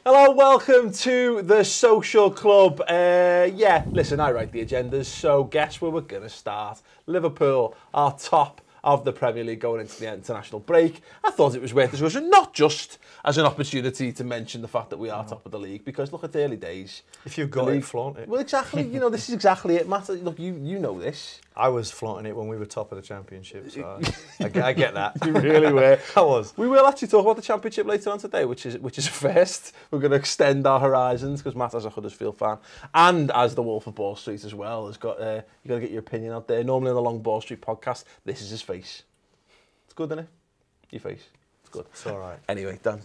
Hello, welcome to the Social Club. Yeah, listen, I write the agendas, so guess where we're going to start. Liverpool are top of the Premier League going into the international break. I thought it was worth discussion, not just as an opportunity to mention the fact that we are top of the league, because look at the early days. If you've got it, flaunt it. Well, exactly, you know, this is exactly it, Matt. Look, you know this. I was flaunting it when we were top of the Championship, so I get that. You really were. I was. We will actually talk about the Championship later on today, which is a first. We're going to extend our horizons because Matt, as a Huddersfield fan, and as the Wolf of Ball Street as well, has got you got to get your opinion out there. Normally on the Long Ball Street podcast, this is his face. It's good, isn't it? Your face. It's good. It's all right. Anyway, Dan,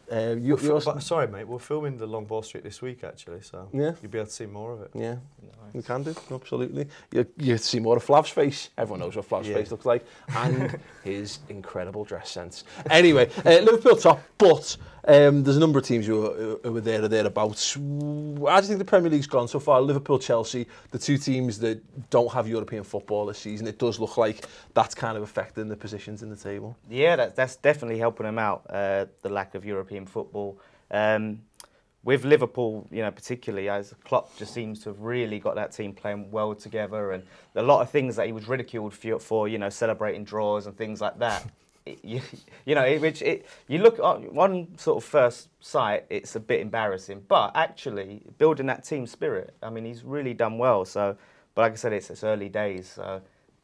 sorry, mate. We're filming the Long Ball Street this week, actually, so yeah, you'll be able to see more of it. Yeah, nice. We can do, absolutely. You see more of Flav's face. Everyone knows what Flav's face looks like, and his incredible dress sense. Anyway, Liverpool top, but there's a number of teams who are there or thereabouts. How do you think the Premier League's gone so far? Liverpool, Chelsea, the two teams that don't have European football this season. It does look like that's kind of affecting the positions in the table. Yeah, that's definitely helping them out, the lack of European football. With Liverpool, you know, particularly, as Klopp just seems to have really got that team playing well together, and a lot of things that he was ridiculed for, you know, celebrating draws and things like that. You look at one sort of first sight, it's a bit embarrassing, but actually building that team spirit, I mean, he's really done well. So, but like I said, it's early days. So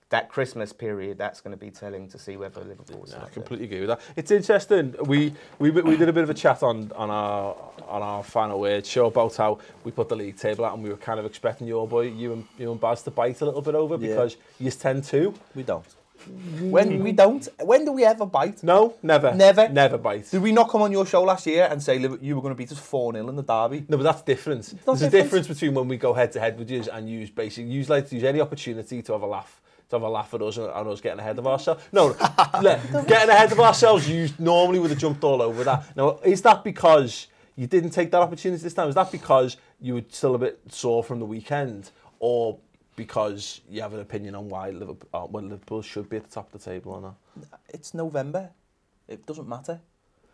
that Christmas period, that's going to be telling to see whether Liverpool's. I completely agree with that. It's interesting. We did a bit of a chat on our final word show about how we put the league table out, and we were kind of expecting you and Baz to bite a little bit over because you tend to. We don't. When we don't, when do we ever bite? No, never. Never bite. Did we not come on your show last year and say you were going to beat us 4-0 in the derby? No, but that's different. There's a difference between when we go head to head with you and use any opportunity to have a laugh. To have a laugh at us and us getting ahead of ourselves. No, getting ahead of ourselves, you normally would have jumped all over that. Now, is that because you didn't take that opportunity this time? Is that because you were still a bit sore from the weekend? Or because you have an opinion on why Liverpool should be at the top of the table or not? It's November. It doesn't matter.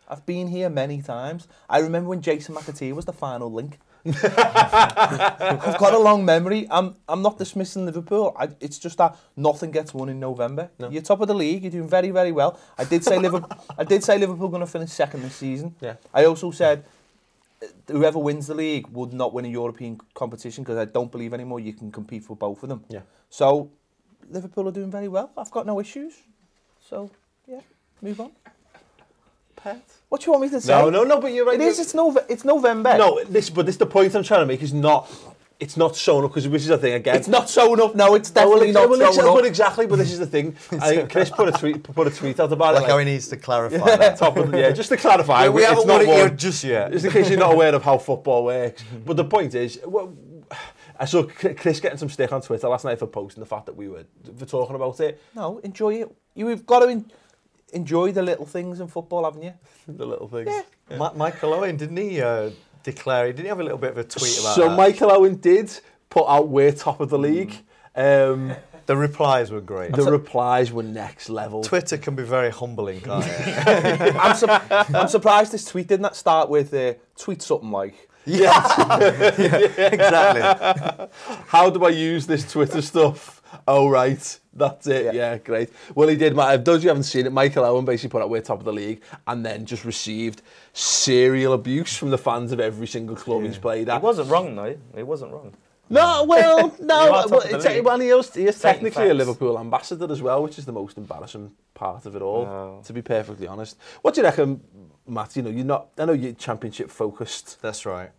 I've been here many times. I remember when Jason McAteer was the final link. I've got a long memory. I'm not dismissing Liverpool. It's just that nothing gets won in November. No. You're top of the league. You're doing very, very well. I did say Liverpool going to finish second this season. Yeah. I also said whoever wins the league would not win a European competition because I don't believe anymore you can compete for both of them. Yeah. So Liverpool are doing very well. I've got no issues. So yeah, move on. Pet. What do you want me to say? No, but you're right. It's November. No, this the point I'm trying to make is not. It's not shown up because which is the thing again. It's not shown up. No, it's definitely not shown up. But exactly. But this is the thing. I think Chris put a tweet out about like how he needs to clarify that. Just to clarify. We haven't won it here just yet. Just in case you're not aware of how football works. But the point is, I saw Chris getting some stick on Twitter last night for posting the fact that we were talking about it. No, enjoy it. You've got to enjoy the little things in football, haven't you? The little things. Yeah. Michael Owen, didn't he declare? Didn't he have a little bit of a tweet about that? So Michael Owen did put out we're top of the league. The replies were great. The replies were next level. Twitter can be very humbling, can't it? I'm surprised this tweet didn't start with tweet something like. Yeah, exactly. How do I use this Twitter stuff? Oh, right. That's it. Yeah, great. Well, he did. Those who haven't seen it, Michael Owen basically put out we're top of the league and then just received serial abuse from the fans of every single club he's played at. He wasn't wrong, though. He wasn't wrong. No, well, no. He is technically a Liverpool ambassador as well, which is the most embarrassing part of it all, to be perfectly honest. What do you reckon, Matt? You know, I know you're Championship focused. That's right.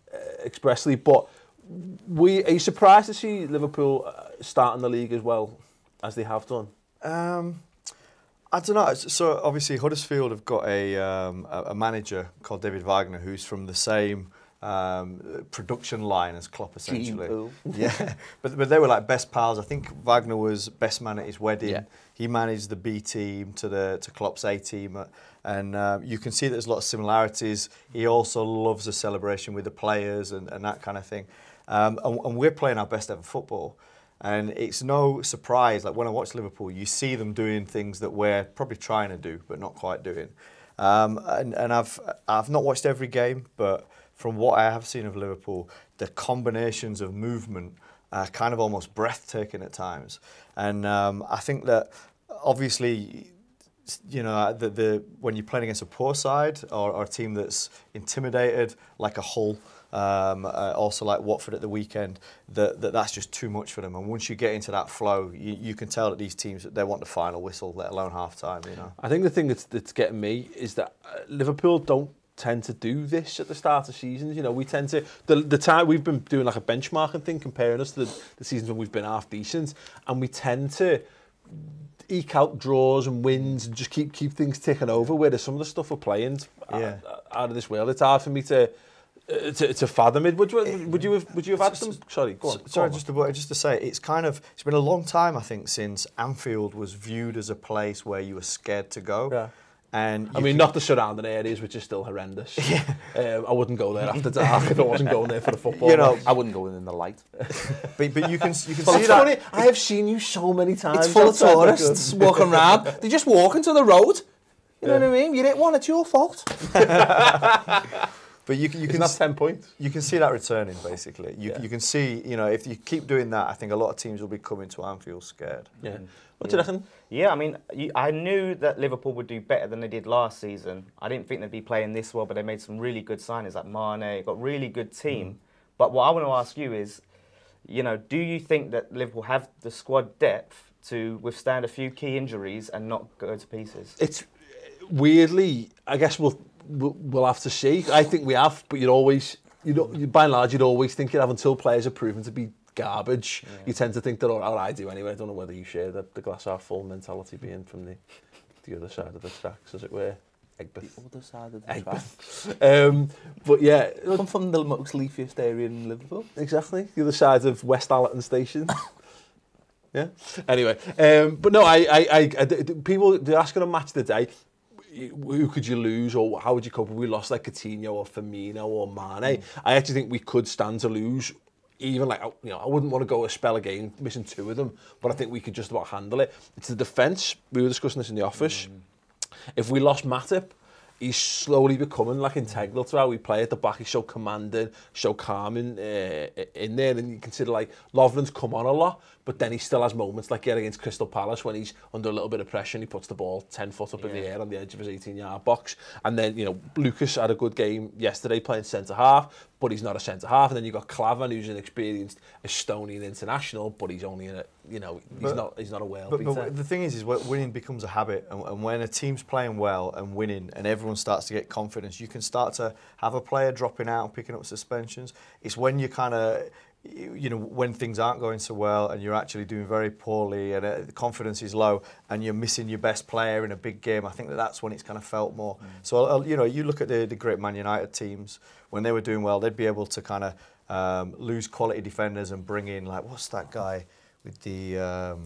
Expressly, but are you surprised to see Liverpool starting the league as well as they have done? I don't know. So obviously Huddersfield have got a manager called David Wagner who's from the same production line as Klopp essentially. Yeah, but they were like best pals. I think Wagner was best man at his wedding. Yeah. He managed the B team to Klopp's A team, and you can see that there's a lot of similarities. He also loves the celebration with the players and that kind of thing. And we're playing our best ever football. And it's no surprise, like when I watch Liverpool, you see them doing things that we're probably trying to do, but not quite doing. And I've not watched every game, but from what I have seen of Liverpool, the combinations of movement are kind of almost breathtaking at times. And I think that obviously, you know, when you're playing against a poor side or a team that's intimidated, like a Hull, also like Watford at the weekend, that's just too much for them. And once you get into that flow, you can tell that these teams, they want the final whistle, let alone half-time, you know. I think the thing that's getting me is that Liverpool don't tend to do this at the start of seasons. You know, we tend to, the time we've been doing like a benchmarking thing, comparing us to the seasons when we've been half decent, and we tend to eke out draws and wins and just keep things ticking over, whereas some of the stuff we're playing out of this world. It's hard for me to fathom it. Would you have had some? Sorry, go on. Sorry, just to say, it's been a long time, I think, since Anfield was viewed as a place where you were scared to go. Yeah. And I mean, not the surrounding areas, which is still horrendous. Yeah. I wouldn't go there after dark if I wasn't going there for the football. You know, I wouldn't go in the light. but you can see that. Funny, I have seen you so many times. It's full of tourists walking around. They just walk into the road. You know what I mean? You didn't want it, it's your fault. But you can that's 10 points. You can see that returning, basically. You can see, you know, if you keep doing that, I think a lot of teams will be coming to Anfield scared. Yeah. What do you reckon? Yeah, I mean, I knew that Liverpool would do better than they did last season. I didn't think they'd be playing this well, but they made some really good signings like Mane, got a really good team. But what I want to ask you is, you know, do you think that Liverpool have the squad depth to withstand a few key injuries and not go to pieces? It's weirdly, I guess we'll have to see. I think we have, but you'd always, by and large, you'd always think you'd have until players are proven to be garbage. Yeah. You tend to think that, or I do anyway. I don't know whether you share the glass half full mentality, being from the other side of the tracks, as it were. Egbert. The other side of the tracks. But yeah, come from the most leafiest area in Liverpool. Exactly, the other side of West Allerton Station. Yeah. Anyway, but no, people they're asking on Match of the Day, who could you lose, or how would you cope if we lost like Coutinho or Firmino or Mane? I actually think we could stand to lose. Even like, you know, I wouldn't want to go a spell a game missing two of them, but I think we could just about handle it. It's the defence. We were discussing this in the office. If we lost Matip, he's slowly becoming like integral to how we play at the back. He's so commanding, so calm in there. And you consider like Lovren's come on a lot, but then he still has moments like against Crystal Palace when he's under a little bit of pressure and he puts the ball 10 foot up in the air on the edge of his 18-yard box. And then, you know, Lucas had a good game yesterday playing centre-half, but he's not a centre-half. And then you've got Klavan, who's an experienced Estonian international, but he's only in a, you know, he's not a world beater. But the thing is winning becomes a habit. And when a team's playing well and winning and everyone starts to get confidence, you can start to have a player dropping out and picking up suspensions. It's when you kind of, you know, when things aren't going so well and you're actually doing very poorly and the confidence is low and you're missing your best player in a big game, I think that's when it's kind of felt more. So, you know, you look at the great Man United teams, when they were doing well, they'd be able to kind of lose quality defenders and bring in, like, what's that guy with the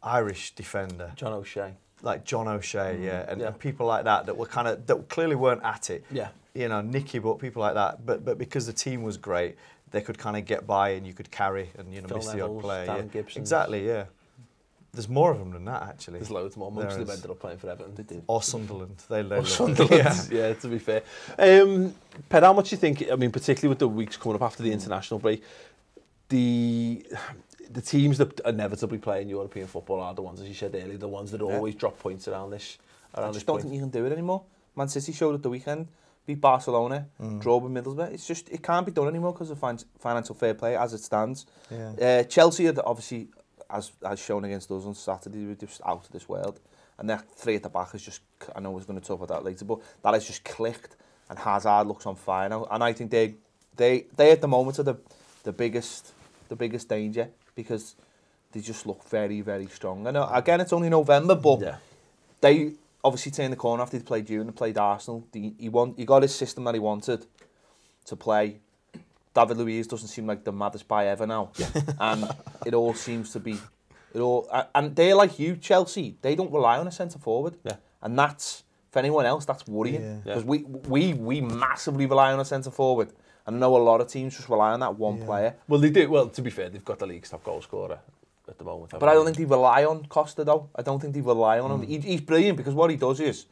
Irish defender? John O'Shea. Like John O'Shea, and people like that were kind of, that clearly weren't at it. Yeah. You know, Nicky, but people like that. But because the team was great, they could kind of get by and you could carry and, you know, miss the odd play. Yeah. Exactly, yeah. There's more of them than that, actually. There's loads more. Most of them ended up playing for Everton. They did. Or Sunderland. Or Sunderland, yeah, to be fair. Ped, how much do you think, I mean, particularly with the weeks coming up after the international break, the teams that inevitably play in European football are the ones, as you said earlier, the ones that always drop points around this. I just don't think you can do it anymore. Man City showed at the weekend, beat Barcelona, draw with Middlesbrough. It's just, it can't be done anymore because of financial fair play as it stands. Yeah. Chelsea are obviously, as shown against us on Saturday, were just out of this world. And that three at the back is just, I know we're going to talk about that later, but that has just clicked and Hazard looks on fire now. And I think they at the moment are the biggest danger because they just look very, very strong. And again, it's only November, but they obviously turned the corner after they played June and played Arsenal. He got his system that he wanted to play. David Luiz doesn't seem like the maddest buy ever now. And it all seems to be... And they're like you, Chelsea. They don't rely on a centre-forward. Yeah. And that's, for anyone else, that's worrying. Because we massively rely on a centre-forward. And I know a lot of teams just rely on that one player. Well, they do. Well, to be fair, they've got the league's top goal scorer at the moment. But I don't think they rely on Costa, though. I don't think they rely on him. He's brilliant because what he does is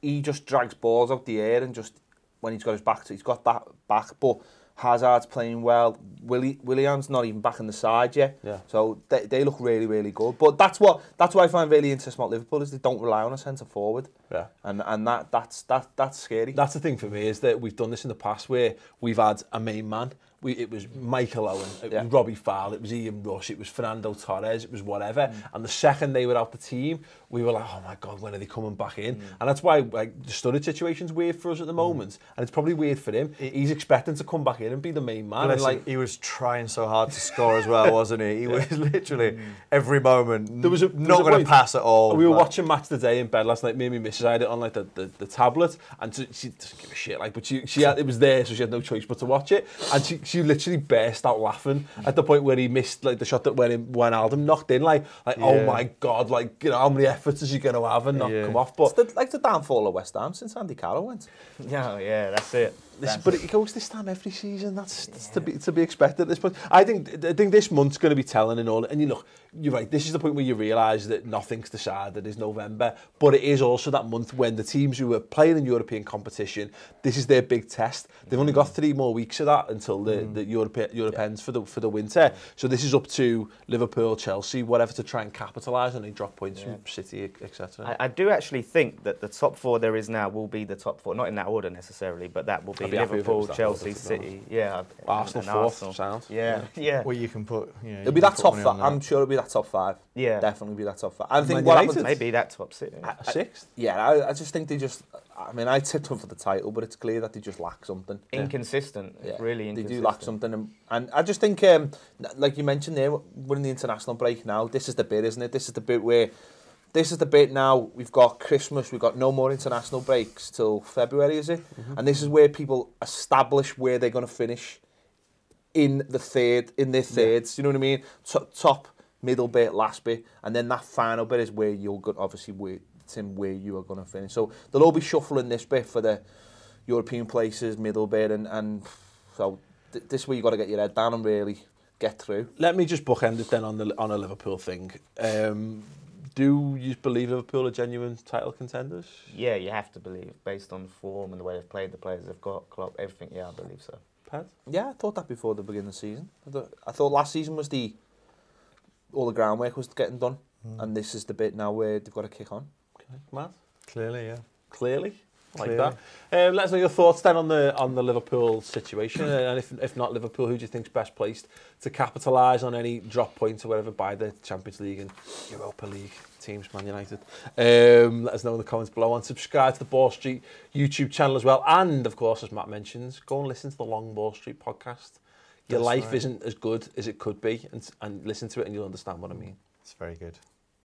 he just drags balls out the air and just when he's got his back to, he's got that back, but Hazard's playing well. Willian's not even back in the side yet. Yeah. So they look really, really good. But that's what I find really interesting about Liverpool is they don't rely on a centre forward. Yeah. And that's scary. That's the thing for me is that we've done this in the past where we've had a main man. It was Michael Owen, it was Robbie Fowler, it was Ian Rush, it was Fernando Torres, it was whatever. And the second they were out the team, we were like, oh my God, when are they coming back in? And that's why like the Sturridge situation's weird for us at the moment, and it's probably weird for him. He's expecting to come back in and be the main man. And like, he was trying so hard to score as well, wasn't he? He was literally every moment not going to pass at all. We were watching Match Today in bed last night. Me and my missus had it on like the tablet, and she doesn't give a shit. Like, but she had, it was there, so she had no choice but to watch it. And she literally burst out laughing at the point where he missed like the shot that when Alden knocked in. Like oh my God, like you know how many efforts is he going to have and not come off? But it's the downfall of West Ham since Andy Carroll went. Yeah, that's it. But it goes this time every season. That's to be expected at this point. I think this month's going to be telling and all. And you're right. This is the point where you realise that nothing's decided. It's November, but it is also that month when the teams who are playing in European competition, this is their big test. They've only got 3 more weeks of that until the Europe ends for the winter. So this is up to Liverpool, Chelsea, whatever, to try and capitalise and they drop points from City, etc. I do actually think that the top 4 there is now will be the top 4, not in that order necessarily, but that will be Liverpool, Chelsea, City, Arsenal 4th, sound. Yeah. Well, you can put. It'll be that top 5. I'm sure it'll be that top 5. Yeah, definitely be that top 5. I think what happens, maybe that top 6. 6th. Yeah, I just think they just. I mean, I tipped them for the title, but it's clear that they just lack something. Inconsistent, really inconsistent. They do lack something, and I just think, like you mentioned there, we're in the international break now. This is the bit, isn't it? This is the bit where. This is the bit now, we've got Christmas, we've got no more international breaks till February, is it? And this is where people establish where they're going to finish in their thirds, you know what I mean? Top, middle bit, last bit, and then that final bit is where you're going, obviously, where you are going to finish. So they'll all be shuffling this bit for the European places, middle bit, and so this is where you've got to get your head down and really get through. Let me just bookend it then on a Liverpool thing. Do you believe Liverpool are genuine title contenders? Yeah, you have to believe, based on form and the way they've played, the players they've got, Klopp, everything. Yeah, I believe so. Pat? Yeah, I thought that before the beginning of the season. I thought last season was all the groundwork was getting done, and this is the bit now where they've got to kick on. Okay, Matt? Clearly, yeah. Clearly? Like that. Let us know your thoughts then on the Liverpool situation, and if not Liverpool, who do you think's best placed to capitalise on any drop points or whatever by the Champions League and Europa League teams, Man United? Let us know in the comments below, and subscribe to the Ball Street YouTube channel as well. And of course, as Matt mentions, go and listen to the Long Ball Street podcast. Your life isn't as good as it could be, and listen to it and you'll understand what I mean. It's very good.